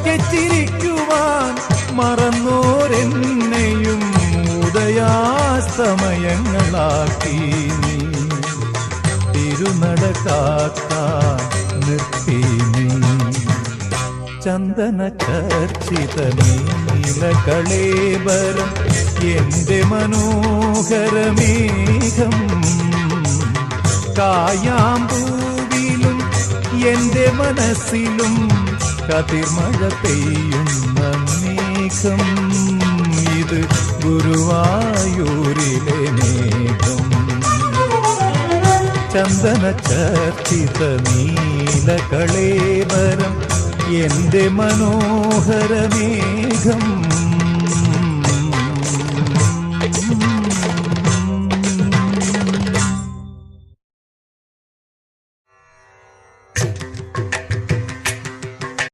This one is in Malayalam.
ഉറക്കെ ചിരിക്കുവാൻ മറന്നോരെന്നെയും ഉദയാസ്തമയങ്ങളാക്കി നീ തിരുനട കാക്കാൻ നിർത്തി നീ ചന്ദന ചർച്ചിത നീലകളേബരം എന്റെ മനോഹരമേഘം കായാമ്പൂവിലും എന്റെ മനസ്സിലും കതിർമഴ പെയ്യുന്ന മേഘം ഇത് ഗുരുവായൂരിലെ മേഘം ചന്ദന ചർച്ചിത നീലകളേബരം എന്റെ മനോഹരമേഘം